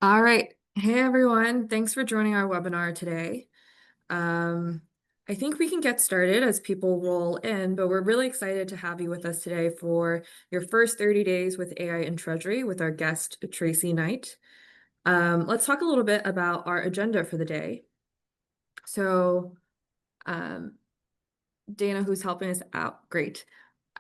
All right. Hey, everyone. Thanks for joining our webinar today. Um, I think we can get started as people roll in, but we're really excited to have you with us today for your first 30 days with AI in Treasury with our guest, Tracy Knight. Let's talk a little bit about our agenda for the day. So, um, Dana, who's helping us out, great.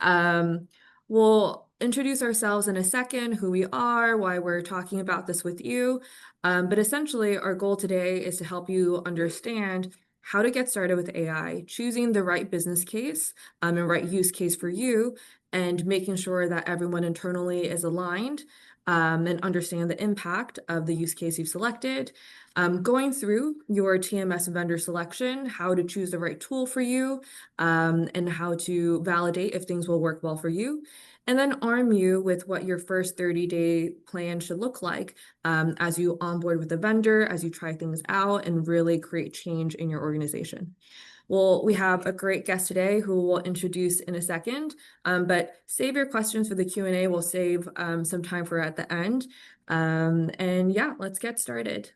Um, we'll introduce ourselves in a second, who we are, why we're talking about this with you. But essentially, our goal today is to help you understand how to get started with AI, choosing the right business case and right use case for you, and making sure that everyone internally is aligned and understand the impact of the use case you've selected. Going through your TMS vendor selection, how to choose the right tool for you, and how to validate if things will work well for you, and then arm you with what your first 30-day plan should look like as you onboard with the vendor, as you try things out, and really create change in your organization. Well, we have a great guest today who we'll introduce in a second, but save your questions for the Q&A. We'll save some time for at the end. And yeah, let's get started.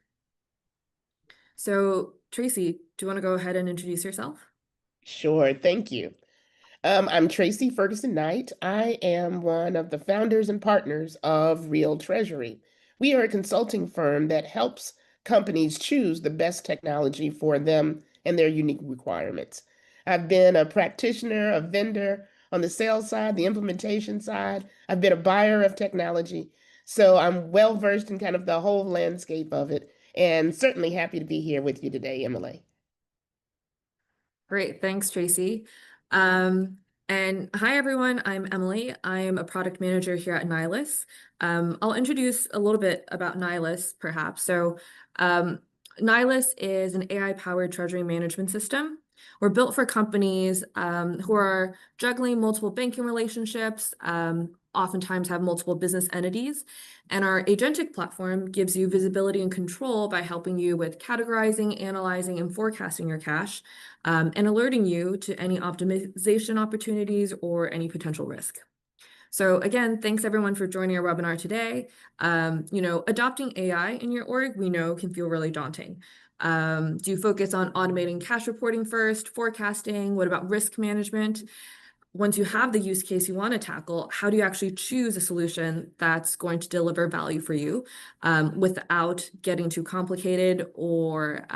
So, Tracy, do you want to go ahead and introduce yourself? Sure, thank you. I'm Tracy Ferguson Knight. I am one of the founders and partners of Real Treasury. We are a consulting firm that helps companies choose the best technology for them and their unique requirements. I've been a practitioner, a vendor on the sales side, the implementation side. I've been a buyer of technology. So I'm well versed in kind of the whole landscape of it, and certainly happy to be here with you today, Emily. Great. Thanks, Tracy. Um, and hi, everyone. I'm Emily. I'm a product manager here at Nihilus. I'll introduce a little bit about Nihilus, perhaps. Um, Nihilus is an AI-powered treasury management system. We're built for companies who are juggling multiple banking relationships, oftentimes have multiple business entities. And our agentic platform gives you visibility and control by helping you with categorizing, analyzing, and forecasting your cash and alerting you to any optimization opportunities or any potential risk. So again, thanks everyone for joining our webinar today. Adopting AI in your org, we know can feel really daunting. Do you focus on automating cash reporting first, forecasting? What about risk management? Once you have the use case you want to tackle, how do you actually choose a solution that's going to deliver value for you without getting too complicated or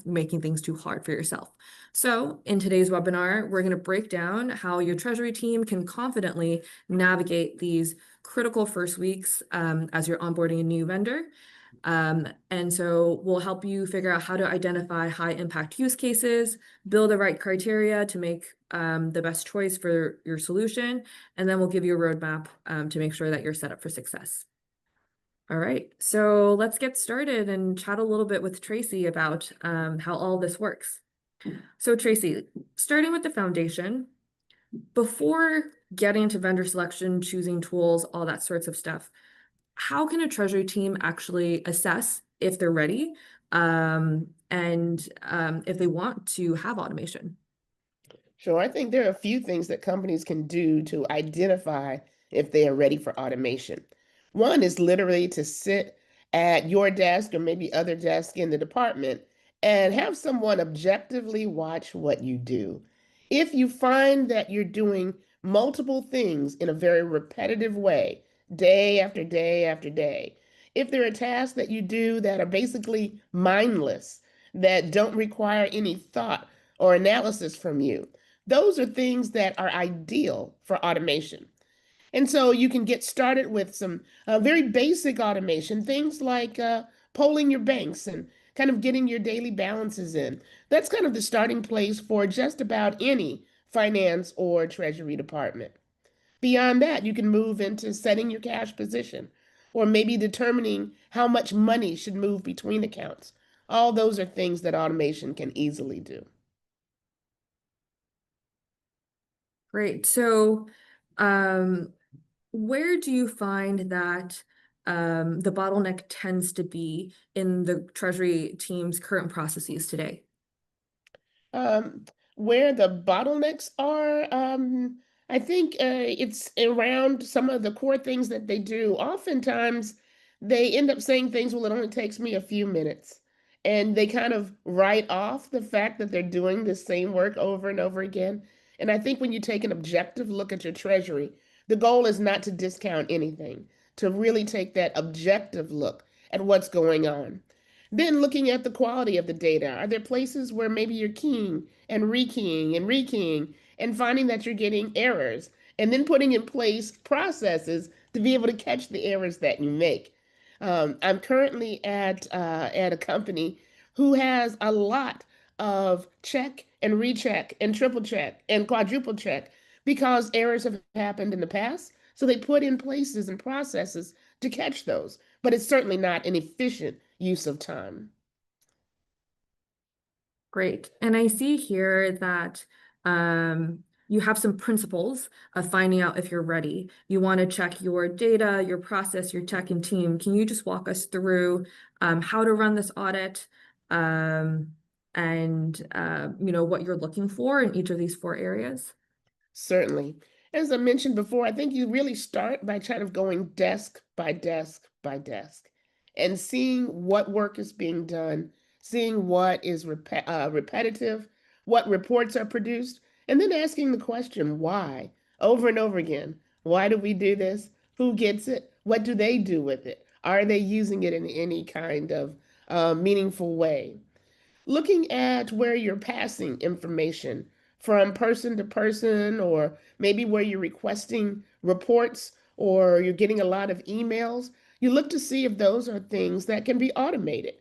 making things too hard for yourself? So in today's webinar, we're going to break down how your treasury team can confidently navigate these critical first weeks as you're onboarding a new vendor. And so we'll help you figure out how to identify high impact use cases, build the right criteria to make the best choice for your solution, and then we'll give you a roadmap to make sure that you're set up for success. All right, so let's get started and chat a little bit with Tracy about how all this works. So Tracy, starting with the foundation, before getting into vendor selection, choosing tools, all that sorts of stuff, how can a treasury team actually assess if they're ready and if they want to have automation? Sure, I think there are a few things that companies can do to identify if they are ready for automation. One is literally to sit at your desk or maybe other desk in the department and have someone objectively watch what you do. If you find that you're doing multiple things in a very repetitive way, day after day after day, if there are tasks that you do that are basically mindless, that don't require any thought or analysis from you, those are things that are ideal for automation. And so you can get started with some very basic automation, things like polling your banks and kind of getting your daily balances in. That's kind of the starting place for just about any finance or treasury department. Beyond that, you can move into setting your cash position or maybe determining how much money should move between accounts. All those are things that automation can easily do. Great. So, um, where do you find that the bottleneck tends to be in the Treasury team's current processes today? Um, where the bottlenecks are, I think it's around some of the core things that they do. Oftentimes, they end up saying things, well, it only takes me a few minutes. And they kind of write off the fact that they're doing the same work over and over again. And I think when you take an objective look at your treasury, the goal is not to discount anything, to really take that objective look at what's going on. Then looking at the quality of the data. Are there places where maybe you're keying and rekeying and finding that you're getting errors? And then putting in place processes to be able to catch the errors that you make. I'm currently at a company who has a lot of check and recheck and triple check and quadruple check because errors have happened in the past. So they put in places and processes to catch those, but it's certainly not an efficient use of time. Great. And I see here that you have some principles of finding out if you're ready. You want to check your data, your process, your tech and team. Can you just walk us through how to run this audit and what you're looking for in each of these four areas? Certainly. As I mentioned before, I think you really start by kind of going desk by desk by desk and seeing what work is being done, seeing what is repetitive, what reports are produced, and then asking the question, why, over and over again. Why do we do this? Who gets it? What do they do with it? Are they using it in any kind of meaningful way? Looking at where you're passing information from person to person, or maybe where you're requesting reports or you're getting a lot of emails, you look to see if those are things that can be automated.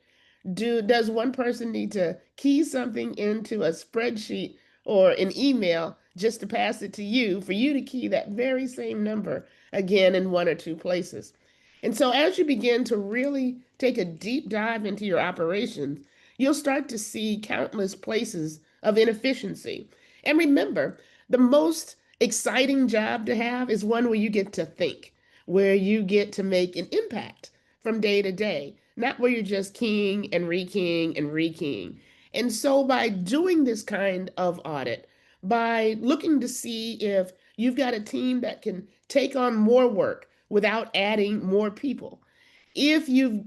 Does one person need to key something into a spreadsheet or an email just to pass it to you for you to key that very same number again in one or two places? And so as you begin to really take a deep dive into your operations, you'll start to see countless places of inefficiency. And remember, the most exciting job to have is one where you get to think, where you get to make an impact from day to day, not where you're just keying and rekeying and rekeying. And so by doing this kind of audit, by looking to see if you've got a team that can take on more work without adding more people, if you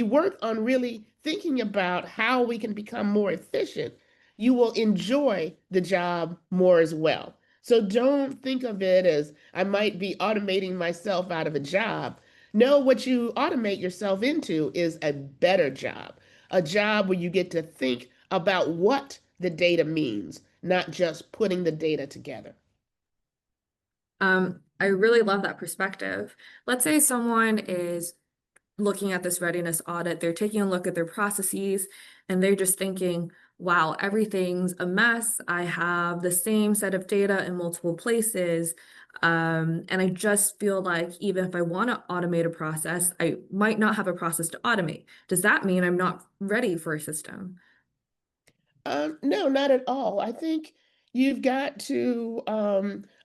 work on really thinking about how we can become more efficient, you will enjoy the job more as well. So don't think of it as I might be automating myself out of a job. No, what you automate yourself into is a better job, a job where you get to think about what the data means, not just putting the data together. I really love that perspective. Let's say someone is looking at this readiness audit, they're taking a look at their processes and they're just thinking, wow, everything's a mess. I have the same set of data in multiple places. And I just feel like even if I want to automate a process, I might not have a process to automate. Does that mean I'm not ready for a system? No, not at all. I think you've got to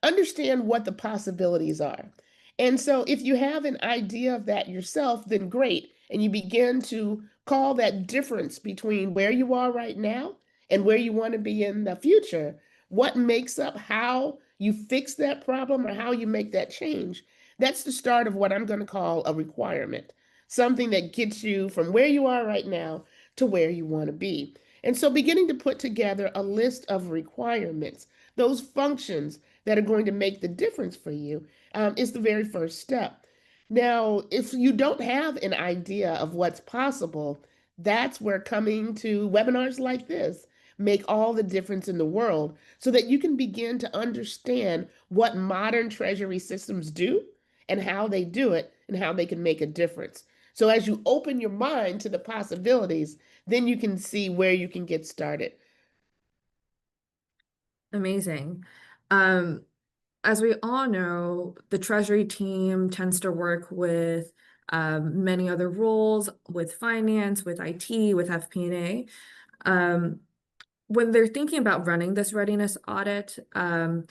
understand what the possibilities are. And so if you have an idea of that yourself, then great. And you begin to call that difference between where you are right now and where you want to be in the future. What makes up how you fix that problem or how you make that change? That's the start of what I'm going to call a requirement, something that gets you from where you are right now to where you want to be. And so beginning to put together a list of requirements, those functions that are going to make the difference for you, is the very first step. Now, if you don't have an idea of what's possible, that's where coming to webinars like this make all the difference in the world so that you can begin to understand what modern treasury systems do and how they do it and how they can make a difference. So as you open your mind to the possibilities, then you can see where you can get started. Amazing. Um, as we all know, the Treasury team tends to work with many other roles, with finance, with IT, with FP&A. Um, when they're thinking about running this readiness audit and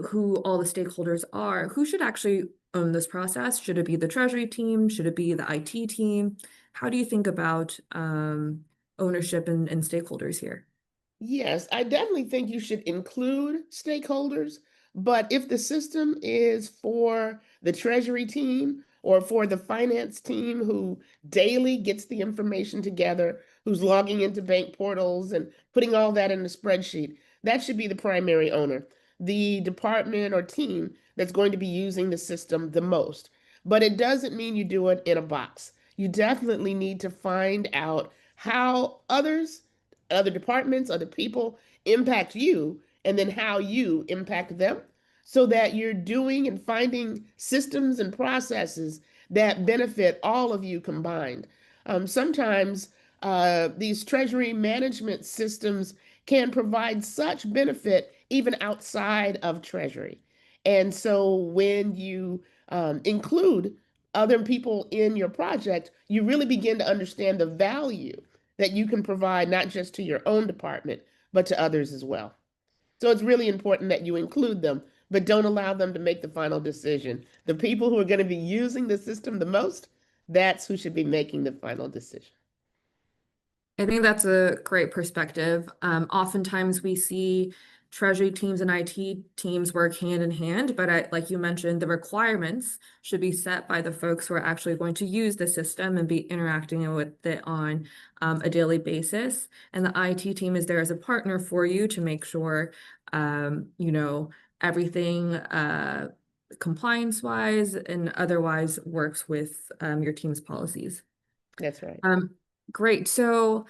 who all the stakeholders are, who should actually own this process? Should it be the Treasury team? Should it be the IT team? How do you think about ownership and stakeholders here? Yes, I definitely think you should include stakeholders, but if the system is for the Treasury team or for the finance team who daily gets the information together, who's logging into bank portals and putting all that in a spreadsheet. That should be the primary owner, the department or team that's going to be using the system the most. But it doesn't mean you do it in a box. You definitely need to find out how other departments, other people impact you, and then how you impact them so that you're doing and finding systems and processes that benefit all of you combined. Sometimes these treasury management systems can provide such benefit even outside of treasury. And so when you include other people in your project, you really begin to understand the value that you can provide not just to your own department, but to others as well. So it's really important that you include them, but don't allow them to make the final decision. The people who are going to be using the system the most, that's who should be making the final decision. I think that's a great perspective. Oftentimes we see treasury teams and IT teams work hand in hand, but like you mentioned, the requirements should be set by the folks who are actually going to use the system and be interacting with it on a daily basis. And the IT team is there as a partner for you to make sure, everything compliance-wise and otherwise works with your team's policies. That's right. Um, Great. So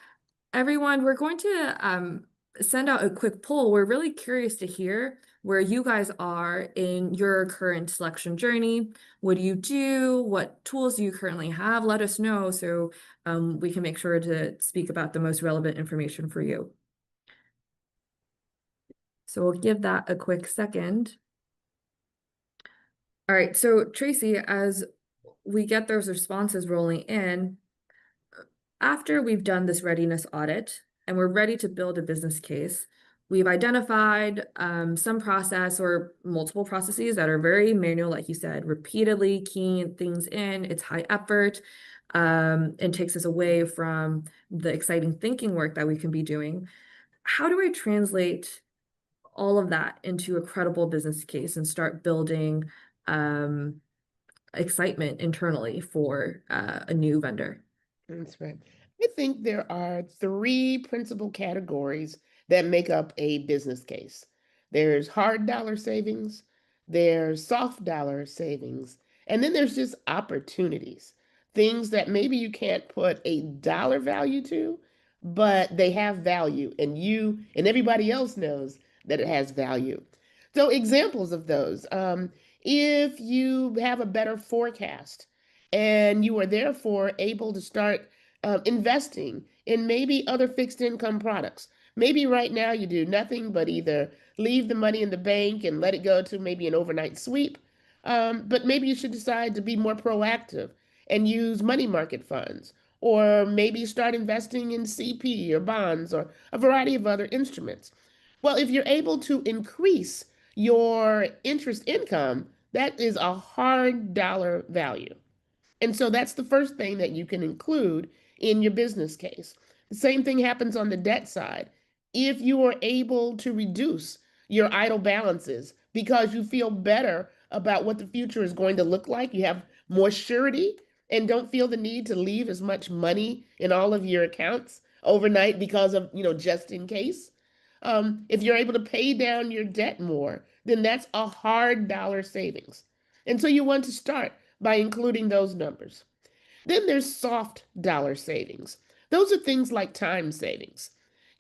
everyone, we're going to send out a quick poll. We're really curious to hear where you guys are in your current selection journey. What do you do? What tools do you currently have? Let us know so we can make sure to speak about the most relevant information for you. So we'll give that a quick second. All right, so Tracy, as we get those responses rolling in, after we've done this readiness audit and we're ready to build a business case, we've identified some process or multiple processes that are very manual, like you said, repeatedly keying things in. It's high effort and takes us away from the exciting thinking work that we can be doing. How do I translate all of that into a credible business case and start building excitement internally for a new vendor? That's right. I think there are three principal categories that make up a business case. There's hard dollar savings, there's soft dollar savings, and then there's just opportunities. Things that maybe you can't put a dollar value to, but they have value, and you and everybody else knows that it has value. So, examples of those if you have a better forecast, and you are therefore able to start investing in maybe other fixed income products. Maybe right now you do nothing but either leave the money in the bank and let it go to maybe an overnight sweep, but maybe you should decide to be more proactive and use money market funds, or maybe start investing in CP or bonds or a variety of other instruments. Well, if you're able to increase your interest income, that is a hard dollar value. And so that's the first thing that you can include in your business case. The same thing happens on the debt side. If you are able to reduce your idle balances because you feel better about what the future is going to look like, you have more surety and don't feel the need to leave as much money in all of your accounts overnight because of, just in case. If you're able to pay down your debt more, then that's a hard dollar savings. And so you want to start by including those numbers. Then there's soft dollar savings. Those are things like time savings.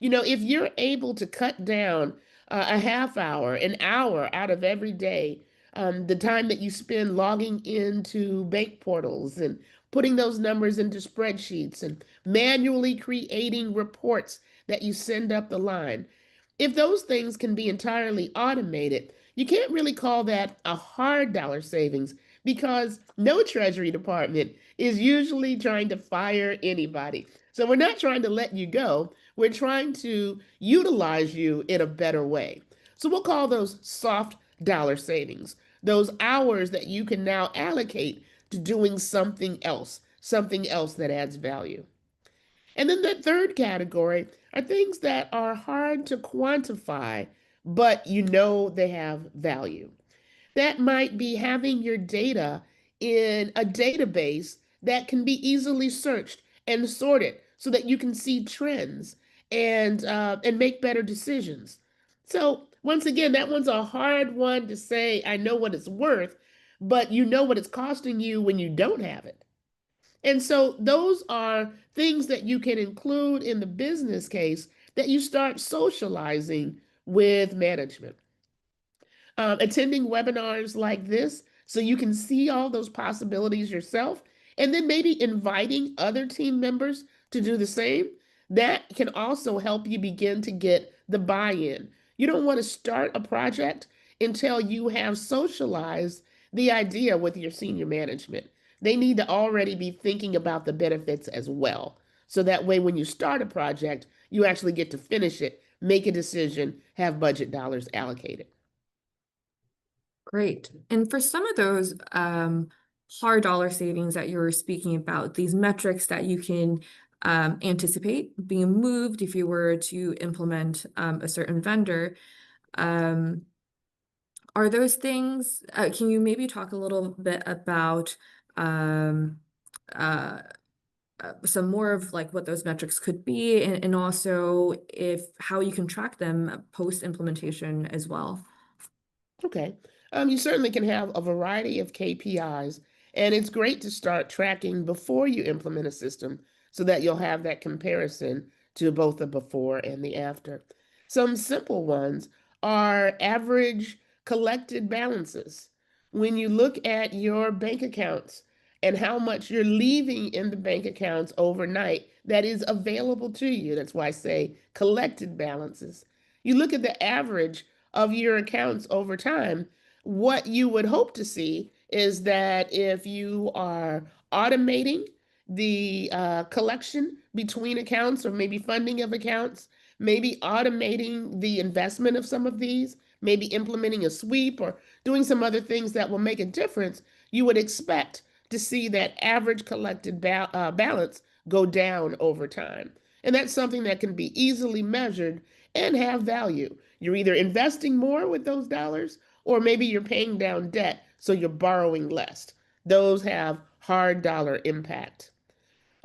If you're able to cut down a half hour, an hour out of every day, the time that you spend logging into bank portals and putting those numbers into spreadsheets and manually creating reports that you send up the line, if those things can be entirely automated, you can't really call that a hard dollar savings because no Treasury Department is usually trying to fire anybody. So we're not trying to let you go. We're trying to utilize you in a better way. So we'll call those soft dollar savings, those hours that you can now allocate to doing something else that adds value. And then the third category are things that are hard to quantify, but you know they have value. That might be having your data in a database that can be easily searched and sorted so that you can see trends and make better decisions. So once again, that one's a hard one to say, I know what it's worth, but you know what it's costing you when you don't have it. And so those are things that you can include in the business case that you start socializing with management. Attending webinars like this so you can see all those possibilities yourself, and then maybe inviting other team members to do the same. That can also help you begin to get the buy-in. You don't want to start a project until you have socialized the idea with your senior management. They need to already be thinking about the benefits as well. So that way, when you start a project, you actually get to finish it, make a decision, have budget dollars allocated. Great. And for some of those hard dollar savings that you were speaking about, these metrics that you can anticipate being moved if you were to implement a certain vendor, um, are those things, can you maybe talk a little bit about um, uh, some more of like what those metrics could be and also if how you can track them post implementation as well? Okay. You certainly can have a variety of KPIs, and it's great to start tracking before you implement a system so that you'll have that comparison to both the before and the after. Some simple ones are average collected balances. When you look at your bank accounts and how much you're leaving in the bank accounts overnight that is available to you, that's why I say collected balances. You look at the average of your accounts over time, what you would hope to see is that if you are automating the collection between accounts or maybe funding of accounts, maybe automating the investment of some of these, maybe implementing a sweep or doing some other things that will make a difference, you would expect to see that average collected balance go down over time. And that's something that can be easily measured and have value. You're either investing more with those dollars or maybe you're paying down debt, so you're borrowing less. Those have hard dollar impact.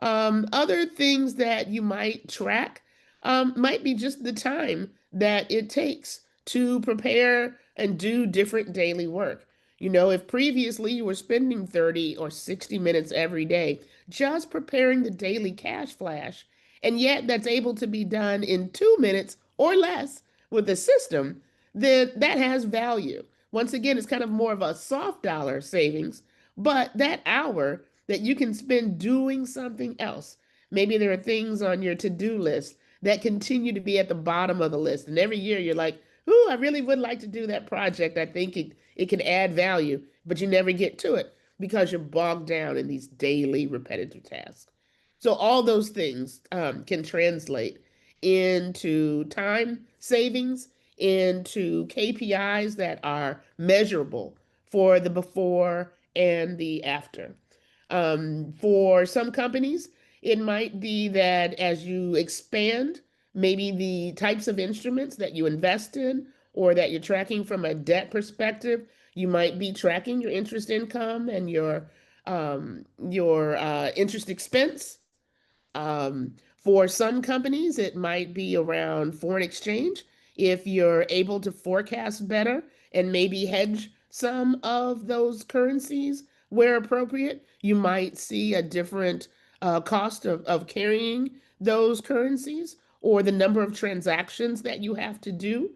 Other things that you might track might be just the time that it takes to prepare and do different daily work. You know, if previously you were spending 30 or 60 minutes every day just preparing the daily cash flash, and yet that's able to be done in 2 minutes or less with the system, then that has value. Once again, it's kind of more of a soft dollar savings, but that hour that you can spend doing something else. Maybe there are things on your to-do list that continue to be at the bottom of the list. And every year you're like, ooh, I really would like to do that project. I think it can add value, but you never get to it because you're bogged down in these daily repetitive tasks. So all those things can translate into time savings, into KPIs that are measurable for the before and the after. For some companies, it might be that as you expand, maybe the types of instruments that you invest in or that you're tracking from a debt perspective, you might be tracking your interest income and your interest expense. For some companies, it might be around foreign exchange. If you're able to forecast better and maybe hedge some of those currencies where appropriate, you might see a different cost of carrying those currencies or the number of transactions that you have to do.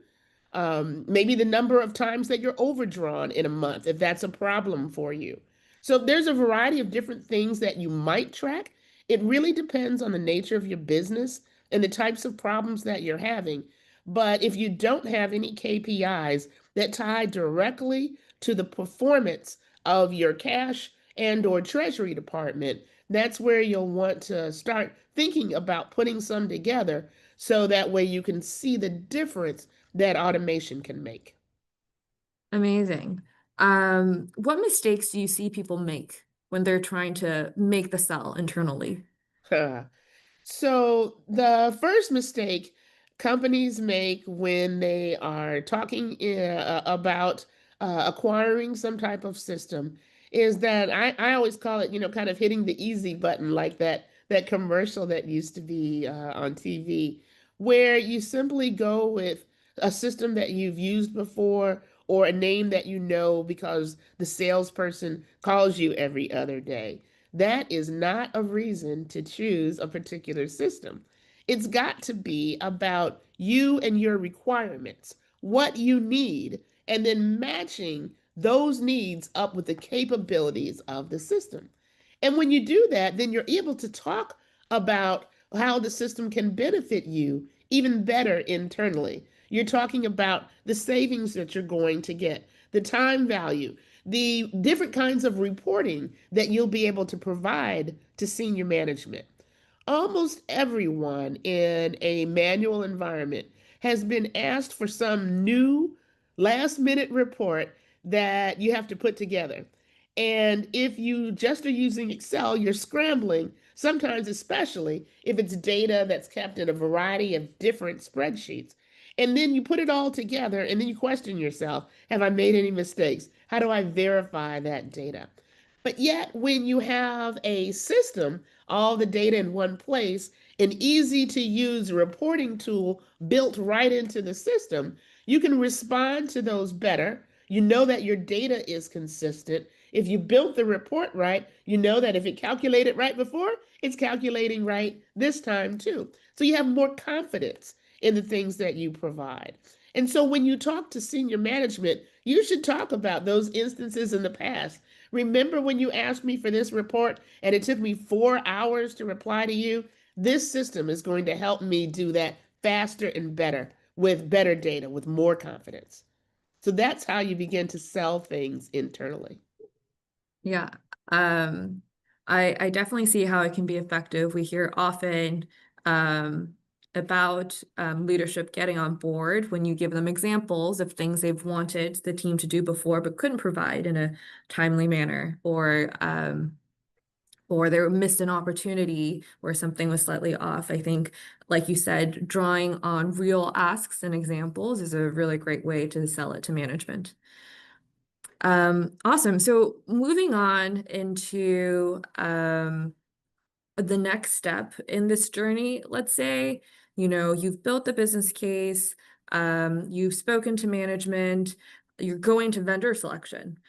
Maybe the number of times that you're overdrawn in a month, if that's a problem for you. So there's a variety of different things that you might track. It really depends on the nature of your business and the types of problems that you're having. But if you don't have any KPIs that tie directly to the performance of your cash and or treasury department, that's where you'll want to start thinking about putting some together so that way you can see the difference that automation can make. Amazing. What mistakes do you see people make when they're trying to make the sell internally? So the first mistake companies make when they are talking about acquiring some type of system is that I always call it, kind of hitting the easy button, like that commercial that used to be on TV, where you simply go with a system that you've used before or a name that you know because the salesperson calls you every other day. That is not a reason to choose a particular system. It's got to be about you and your requirements, what you need, and then matching those needs up with the capabilities of the system. And when you do that, then you're able to talk about how the system can benefit you even better internally. You're talking about the savings that you're going to get, the time value, the different kinds of reporting that you'll be able to provide to senior management. Almost everyone in a manual environment has been asked for some new last minute report that you have to put together. And if you just are using Excel, you're scrambling, sometimes, especially if it's data that's kept in a variety of different spreadsheets. And then you put it all together and then you question yourself, have I made any mistakes? How do I verify that data? But yet, when you have a system, all the data in one place, an easy to use reporting tool built right into the system, you can respond to those better. You know that your data is consistent. If you built the report right, you know that if it calculated right before, it's calculating right this time too. So you have more confidence in the things that you provide. And so when you talk to senior management, you should talk about those instances in the past. Remember when you asked me for this report and it took me 4 hours to reply to you? This system is going to help me do that faster and better with better data, with more confidence. So that's how you begin to sell things internally. Yeah. Um, I definitely see how it can be effective. We hear often um, about leadership getting on board when you give them examples of things they've wanted the team to do before but couldn't provide in a timely manner, or they missed an opportunity where something was slightly off. I think, like you said, drawing on real asks and examples is a really great way to sell it to management. Awesome. So moving on into the next step in this journey, let's say, you've built the business case, you've spoken to management, you're going to vendor selection.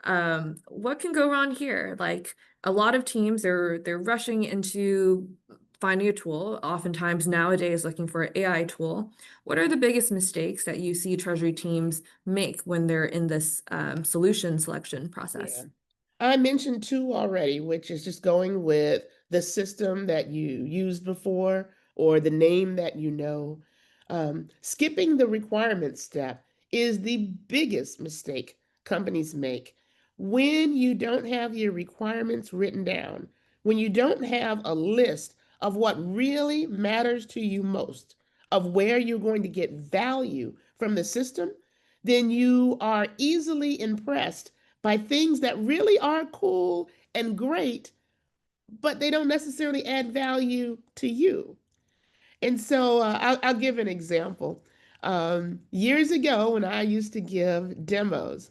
What can go wrong here? Like a lot of teams, they're rushing into finding a tool, oftentimes nowadays looking for an AI tool. What are the biggest mistakes that you see Treasury teams make when they're in this solution selection Yeah. process? I mentioned two already, which is just going with the system that you used before or the name that you know. Skipping the requirement step is the biggest mistake companies make. When you don't have your requirements written down, when you don't have a list of what really matters to you most, of where you're going to get value from the system, then you are easily impressed by things that really are cool and great, but they don't necessarily add value to you. And so I'll give an example. Years ago, when I used to give demos,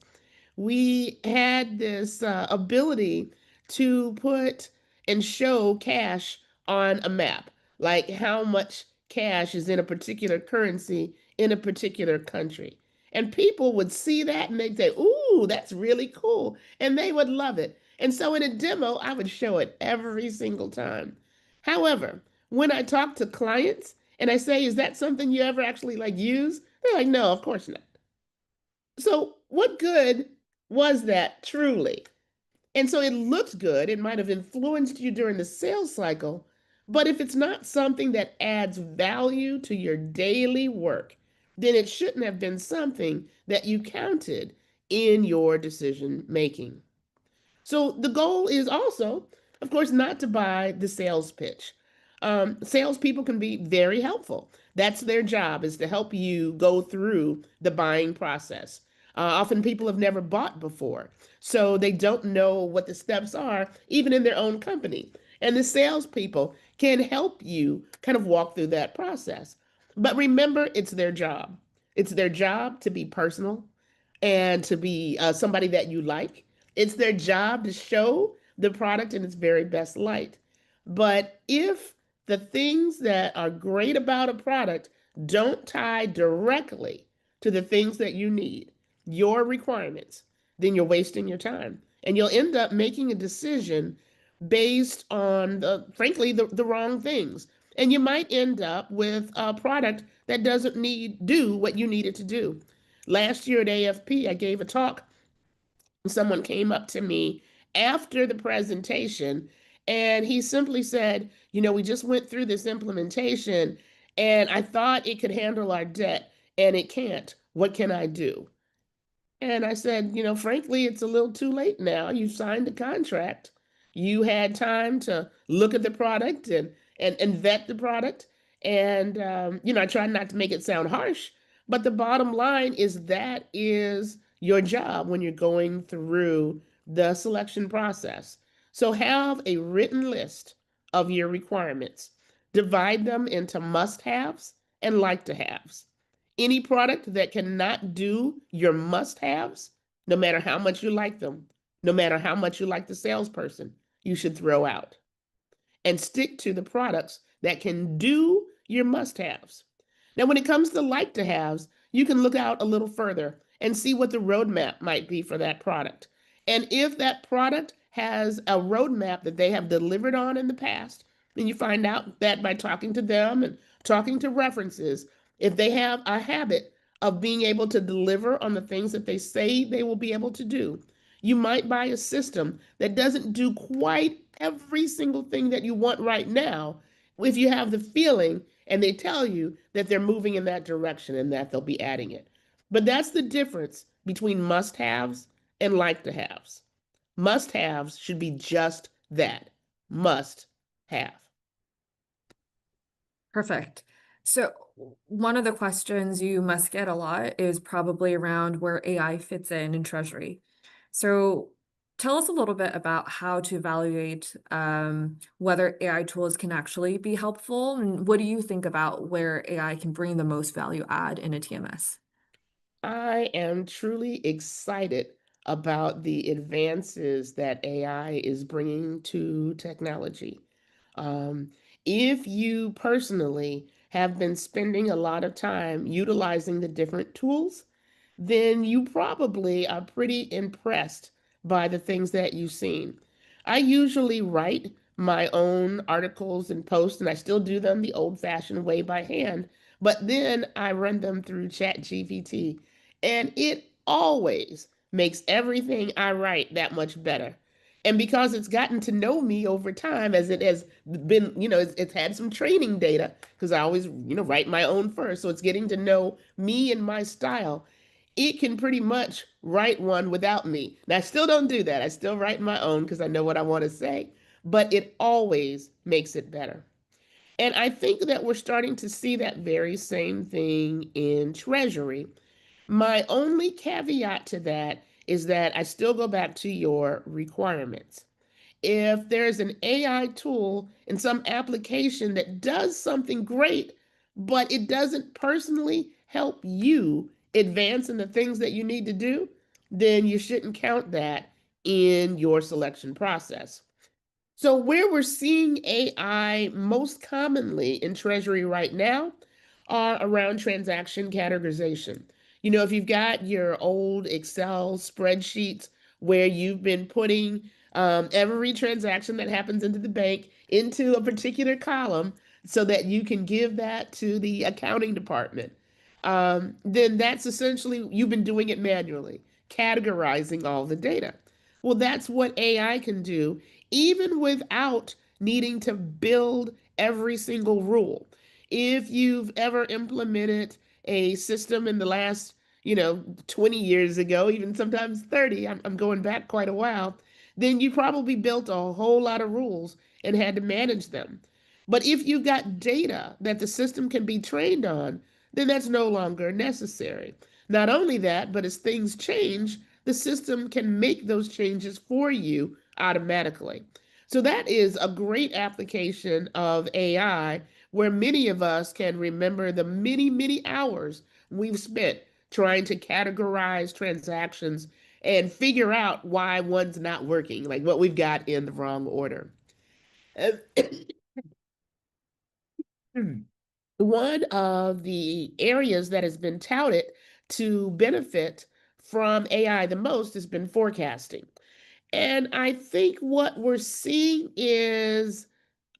we had this ability to put and show cash on a map, like how much cash is in a particular currency in a particular country. And people would see that and they'd say, "Ooh, that's really cool." And they would love it. And so in a demo, I would show it every single time. However, when I talk to clients and I say, "Is that something you ever actually like use?" They're like, "No, of course not." So, what good was that truly? And so it looked good. It might have influenced you during the sales cycle, but if it's not something that adds value to your daily work, then it shouldn't have been something that you counted in your decision making. So the goal is also, of course, not to buy the sales pitch. Salespeople can be very helpful. That's their job, is to help you go through the buying process. Often people have never bought before, so they don't know what the steps are, even in their own company. And the salespeople can help you kind of walk through that process. But remember, it's their job. It's their job to be personal and to be somebody that you like It's their job to show the product in its very best light. But if the things that are great about a product don't tie directly to the things that you need, your requirements, then you're wasting your time. And you'll end up making a decision based on frankly, the wrong things. And you might end up with a product that doesn't do what you need it to do. Last year at AFP, I gave a talk. Someone came up to me after the presentation and he simply said, we just went through this implementation and I thought it could handle our debt and it can't. What can I do? And I said, frankly, it's a little too late now. You signed the contract. You had time to look at the product and vet the product. And I try not to make it sound harsh, but the bottom line is that is your job when you're going through the selection process. So have a written list of your requirements. Divide them into must-haves and like-to-haves. Any product that cannot do your must-haves, no matter how much you like them, no matter how much you like the salesperson, you should throw out and stick to the products that can do your must-haves. Now, when it comes to like-to-haves, you can look out a little further and see what the roadmap might be for that product. And if that product has a roadmap that they have delivered on in the past, then you find out that by talking to them and talking to references, if they have a habit of being able to deliver on the things that they say they will be able to do, you might buy a system that doesn't do quite every single thing that you want right now if you have the feeling and they tell you that they're moving in that direction and that they'll be adding it. But that's the difference between must-haves and like-to-haves. Must-haves should be just that, must have. Perfect. So one of the questions you must get a lot is probably around where AI fits in Treasury. So tell us a little bit about how to evaluate whether AI tools can actually be helpful, and what do you think about where AI can bring the most value add in a TMS? I am truly excited about the advances that AI is bringing to technology. Um, if you personally have been spending a lot of time utilizing the different tools, then you probably are pretty impressed by the things that you've seen. I usually write my own articles and posts, and I still do them the old-fashioned way by hand, but then I run them through ChatGPT, and it always makes everything I write that much better. And because it's gotten to know me over time, as it has been, it's had some training data, because I always, write my own first. So it's getting to know me and my style. It can pretty much write one without me. Now, I still don't do that. I still write my own because I know what I want to say, but it always makes it better. And I think that we're starting to see that very same thing in Treasury. My only caveat to that is that I still go back to your requirements. If there's an AI tool in some application that does something great, but it doesn't personally help you advance in the things that you need to do, then you shouldn't count that in your selection process. So, where we're seeing AI most commonly in Treasury right now are around transaction categorization. If you've got your old Excel spreadsheets where you've been putting every transaction that happens into the bank into a particular column so that you can give that to the accounting department, then that's essentially you've been doing it manually, categorizing all the data. Well, that's what AI can do, even without needing to build every single rule. If you've ever implemented a system in the last, 20 years ago, even sometimes 30, I'm going back quite a while, then you probably built a whole lot of rules and had to manage them. But if you've got data that the system can be trained on, then that's no longer necessary. Not only that, but as things change, the system can make those changes for you automatically. So that is a great application of AI where many of us can remember the many, many hours we've spent trying to categorize transactions and figure out why one's not working, like what we've got in the wrong order. And one of the areas that has been touted to benefit from AI the most has been forecasting. And I think what we're seeing is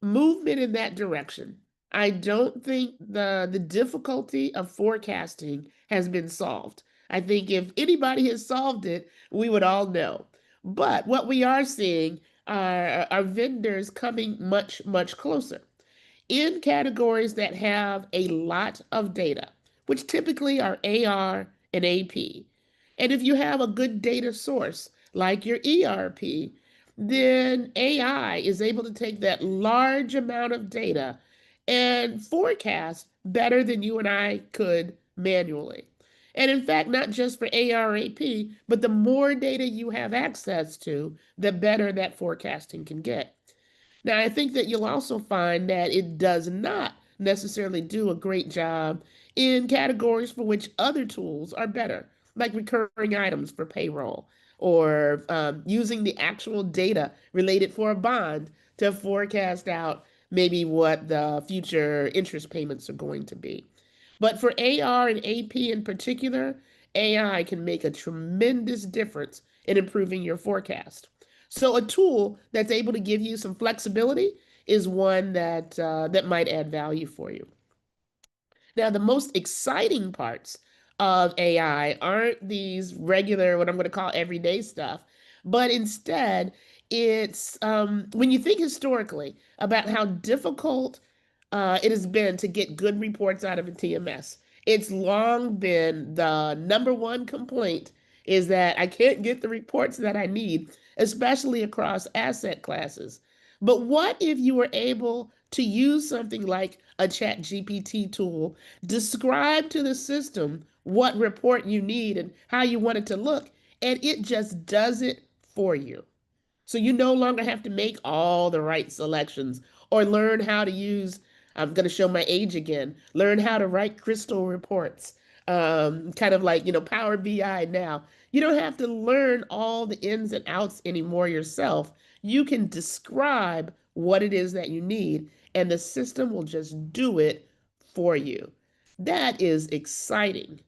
movement in that direction. I don't think the difficulty of forecasting has been solved. I think if anybody has solved it, we would all know. But what we are seeing are vendors coming much, much closer in categories that have a lot of data, which typically are AR and AP. And if you have a good data source like your ERP, then AI is able to take that large amount of data and forecast better than you and I could manually. And in fact, not just for AR AP, but the more data you have access to, the better that forecasting can get. Now, I think that you'll also find that it does not necessarily do a great job in categories for which other tools are better, like recurring items for payroll or using the actual data related for a bond to forecast out maybe what the future interest payments are going to be. But for AR and AP in particular, AI can make a tremendous difference in improving your forecast. So a tool that's able to give you some flexibility is one that might add value for you. Now, the most exciting parts of AI aren't these regular, what I'm going to call everyday stuff, but instead, it's when you think historically about how difficult it has been to get good reports out of a TMS. It's long been the number one complaint is that I can't get the reports that I need, especially across asset classes. But what if you were able to use something like a chat GPT tool, describe to the system what report you need and how you want it to look, and it just does it for you? So you no longer have to make all the right selections or learn how to use, I'm going to show my age again, learn how to write crystal reports, kind of like, Power BI now. You don't have to learn all the ins and outs anymore yourself. You can describe what it is that you need, and the system will just do it for you. That is exciting.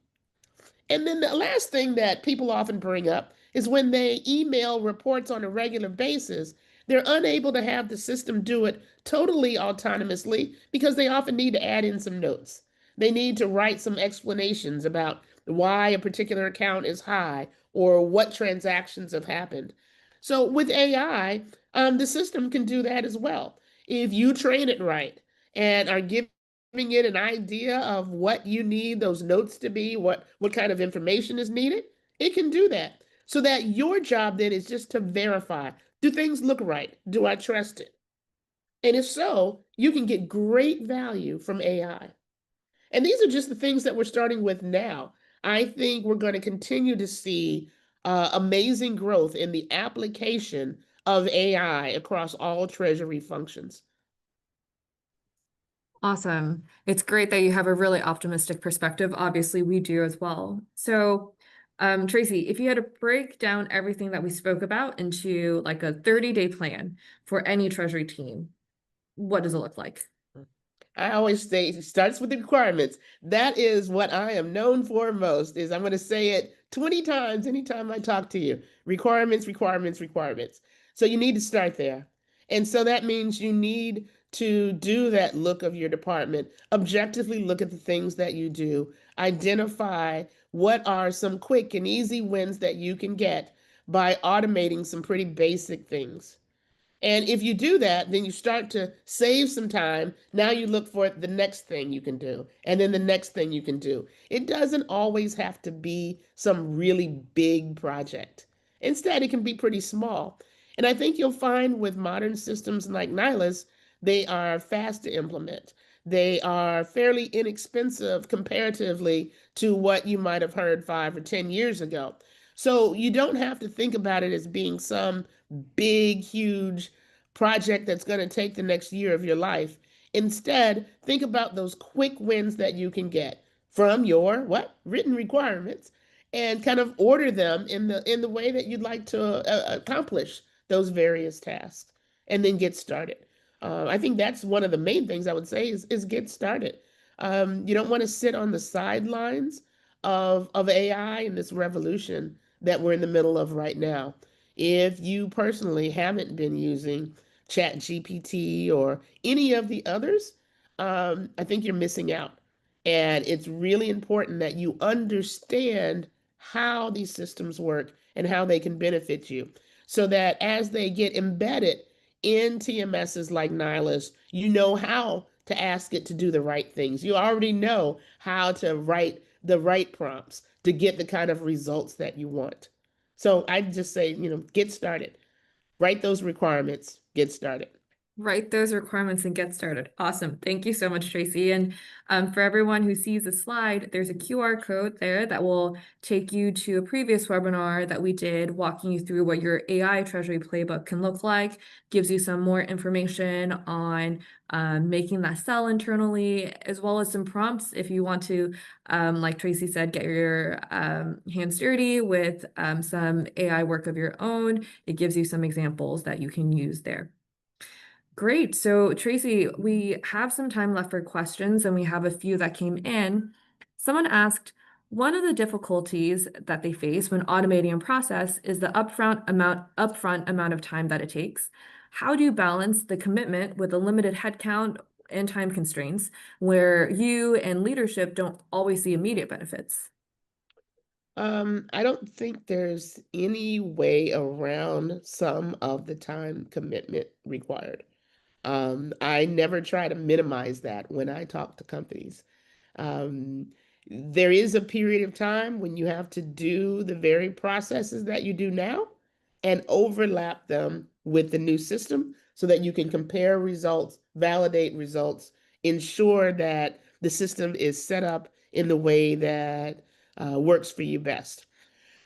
And then the last thing that people often bring up is when they email reports on a regular basis, they're unable to have the system do it totally autonomously because they often need to add in some notes. They need to write some explanations about why a particular account is high or what transactions have happened. So with AI, the system can do that as well. If you train it right and are giving it an idea of what you need those notes to be, what kind of information is needed, it can do that. So that your job then is just to verify, do things look right? Do I trust it? And if so, you can get great value from AI. And these are just the things that we're starting with now. I think we're going to continue to see amazing growth in the application of AI across all Treasury functions. Awesome. It's great that you have a really optimistic perspective. Obviously, we do as well. So, Tracy, if you had to break down everything that we spoke about into like a 30-day plan for any Treasury team, what does it look like? I always say it starts with the requirements. That is what I am known for most, is I'm going to say it 20 times anytime I talk to you. Requirements, requirements, requirements. So you need to start there. And so that means you need to do that look of your department, objectively look at the things that you do, identify what are some quick and easy wins that you can get by automating some pretty basic things. And if you do that, then you start to save some time. Now you look for the next thing you can do, and then the next thing you can do. It doesn't always have to be some really big project. Instead, it can be pretty small. And I think you'll find with modern systems like Nihilus, they are fast to implement. They are fairly inexpensive comparatively to what you might have heard 5 or 10 years ago. So you don't have to think about it as being some big, huge project that's going to take the next year of your life. Instead, think about those quick wins that you can get from your what? Written requirements and kind of order them in the way that you'd like to accomplish those various tasks, and then get started. I think that's one of the main things I would say is get started. You don't want to sit on the sidelines of AI and this revolution that we're in the middle of right now. If you personally haven't been using Chat GPT or any of the others, I think you're missing out. And it's really important that you understand how these systems work and how they can benefit you, so that as they get embedded in TMSs like Nihilus, you know how to ask it to do the right things. You already know how to write the right prompts to get the kind of results that you want. So I just say, get started. Write those requirements, get started. Write those requirements and get started. Awesome. Thank you so much, Tracy. And for everyone who sees the slide, there's a QR code there that will take you to a previous webinar that we did walking you through what your AI Treasury playbook can look like, gives you some more information on making that sell internally, as well as some prompts if you want to, like Tracy said, get your hands dirty with some AI work of your own. It gives you some examples that you can use there. Great. So, Tracy, we have some time left for questions, and we have a few that came in. Someone asked, one of the difficulties that they face when automating a process is the upfront amount of time that it takes. How do you balance the commitment with a limited headcount and time constraints where you and leadership don't always see immediate benefits? I don't think there's any way around some of the time commitment required. I never try to minimize that when I talk to companies. Um, there is a period of time when you have to do the very processes that you do now and overlap them with the new system so that you can compare results, validate results, ensure that the system is set up in the way that works for you best.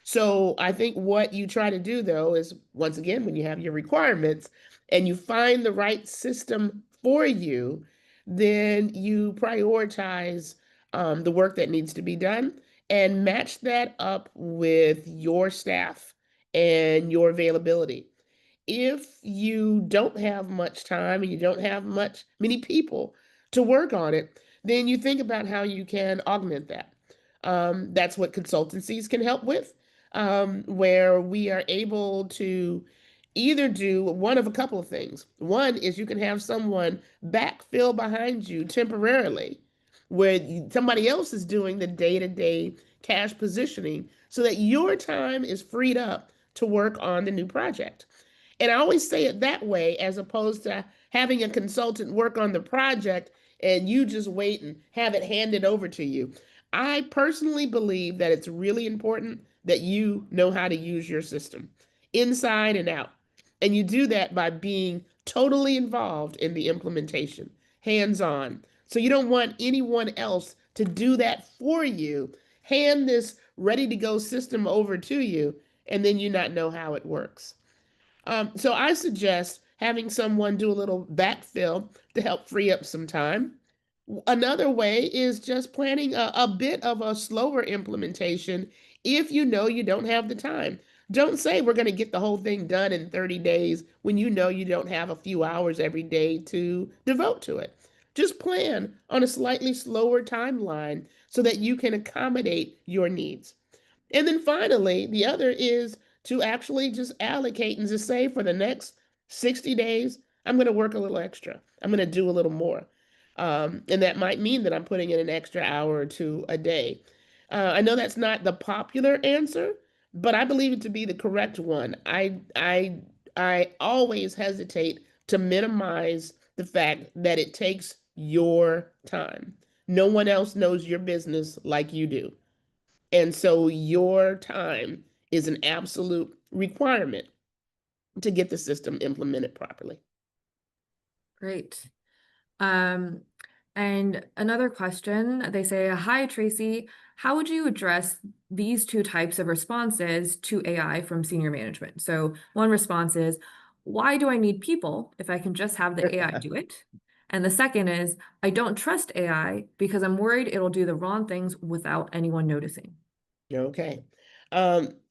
So I think what you try to do though is, once again, when you have your requirements and you find the right system for you, then you prioritize the work that needs to be done and match that up with your staff and your availability. If you don't have much time and you don't have many people to work on it, then you think about how you can augment that. That's what consultancies can help with, where we are able to either do one of a couple of things. One is you can have someone backfill behind you temporarily, where somebody else is doing the day-to-day cash positioning so that your time is freed up to work on the new project. And I always say it that way, as opposed to having a consultant work on the project and you just wait and have it handed over to you. I personally believe that it's really important that you know how to use your system inside and out. And you do that by being totally involved in the implementation, hands on. So you don't want anyone else to do that for you, hand this ready to go system over to you, and then you not know how it works. So I suggest having someone do a little backfill to help free up some time. Another way is just planning a bit of a slower implementation if you know you don't have the time. Don't say we're going to get the whole thing done in 30 days when you know you don't have a few hours every day to devote to it. Just plan on a slightly slower timeline so that you can accommodate your needs. And then finally, the other is to actually just allocate and just say for the next 60 days, I'm going to work a little extra. I'm going to do a little more. And that might mean that I'm putting in an extra hour or two a day. I know that's not the popular answer, but I believe it to be the correct one. I always hesitate to minimize the fact that it takes your time. No one else knows your business like you do. And so your time is an absolute requirement to get the system implemented properly. Great. Um, and another question, they say, hi, Tracy, how would you address these two types of responses to AI from senior management? So one response is, why do I need people if I can just have the AI do it? And the second is, I don't trust AI because I'm worried it'll do the wrong things without anyone noticing. Okay.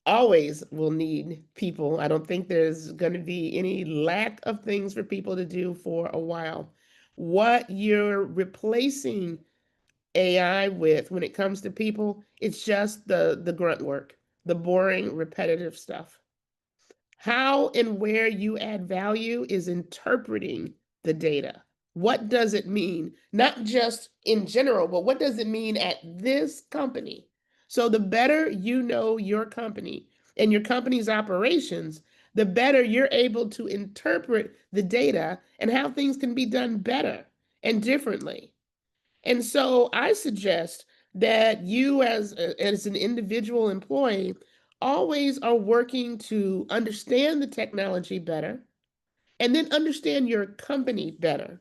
Always will need people. I don't think there's going to be any lack of things for people to do for a while. What you're replacing AI with when it comes to people, it's just the grunt work, the boring, repetitive stuff. How and where you add value is interpreting the data. What does it mean? Not just in general, but what does it mean at this company? So the better you know your company and your company's operations, the better you're able to interpret the data and how things can be done better and differently. And so I suggest that you as an individual employee always are working to understand the technology better and then understand your company better.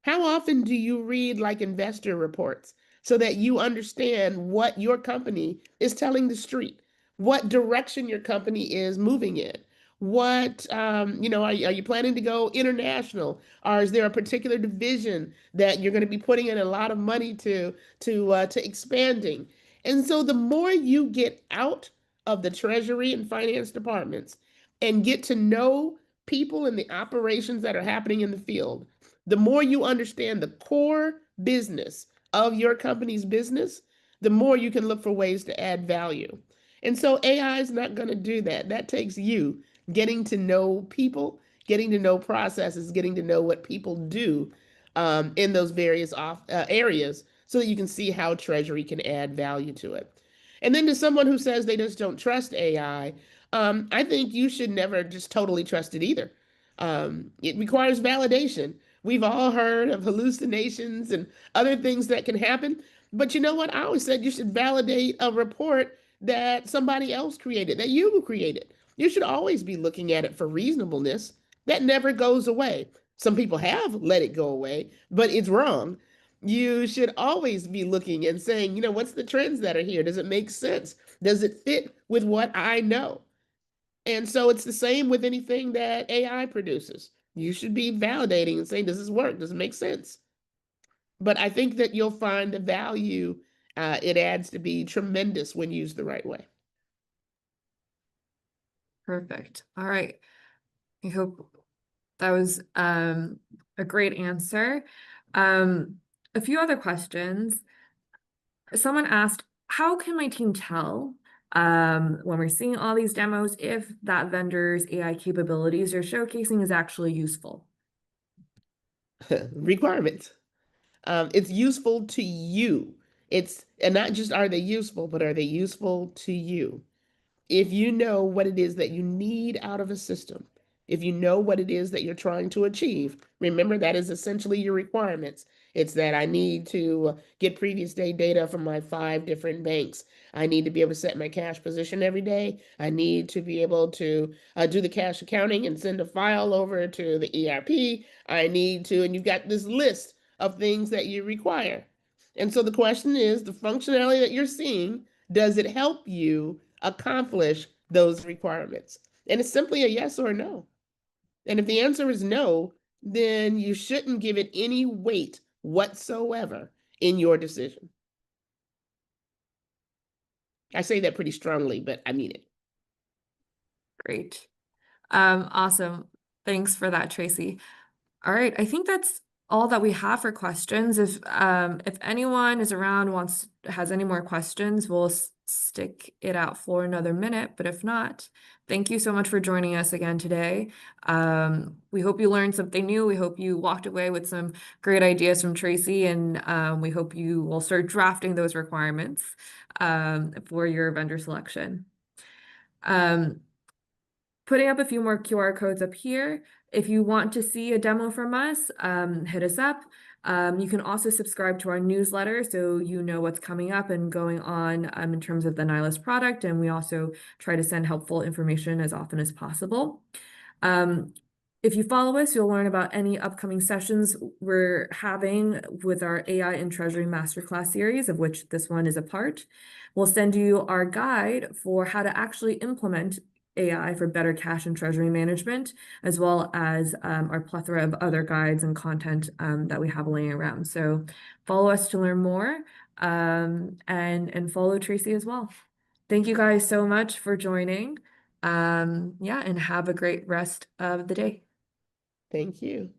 How often do you read like investor reports so that you understand what your company is telling the street, what direction your company is moving in? What, are you planning to go international? Or is there a particular division that you're going to be putting in a lot of money to expanding? And so the more you get out of the Treasury and finance departments and get to know people and the operations that are happening in the field, the more you understand the core business of your company's business, the more you can look for ways to add value. And so AI is not going to do that. That takes you getting to know people, getting to know processes, getting to know what people do in those various areas so that you can see how Treasury can add value to it. And then to someone who says they just don't trust AI, I think you should never just totally trust it either. It requires validation. We've all heard of hallucinations and other things that can happen. But you know what? I always said you should validate a report that somebody else created, that you created. You should always be looking at it for reasonableness. That never goes away. Some people have let it go away, but it's wrong. You should always be looking and saying, what's the trends that are here? Does it make sense? Does it fit with what I know? And so it's the same with anything that AI produces. You should be validating and saying, does this work? Does it make sense? But I think that you'll find the value it adds to be tremendous when used the right way. Perfect. All right. I hope that was a great answer. A few other questions. Someone asked, how can my team tell when we're seeing all these demos if that vendor's AI capabilities they're showcasing is actually useful? Requirements. It's useful to you. And not just are they useful, but are they useful to you? If you know what it is that you need out of a system, if you know what it is that you're trying to achieve, remember that is essentially your requirements. It's that I need to get previous day data from my 5 different banks. I need to be able to set my cash position every day. I need to be able to do the cash accounting and send a file over to the ERP. I need to, and you've got this list of things that you require. And so the question is the functionality that you're seeing, does it help you accomplish those requirements? And it's simply a yes or a no. And if the answer is no, then you shouldn't give it any weight whatsoever in your decision. I say that pretty strongly, but I mean it. Great. Awesome. Thanks for that, Tracy. All right, I think that's all that we have for questions. If anyone is around, has any more questions, we'll stick it out for another minute. But if not, thank you so much for joining us again today. We hope you learned something new. We hope you walked away with some great ideas from Tracy, and we hope you will start drafting those requirements for your vendor selection. Putting up a few more QR codes up here. If you want to see a demo from us, hit us up. You can also subscribe to our newsletter so you know what's coming up and going on in terms of the Nihilist product. And we also try to send helpful information as often as possible. If you follow us, you'll learn about any upcoming sessions we're having with our AI and Treasury Masterclass series, of which this one is a part. We'll send you our guide for how to actually implement AI for better cash and treasury management, as well as our plethora of other guides and content that we have laying around. So follow us to learn more and follow Tracy as well. Thank you guys so much for joining. Yeah, and have a great rest of the day. Thank you.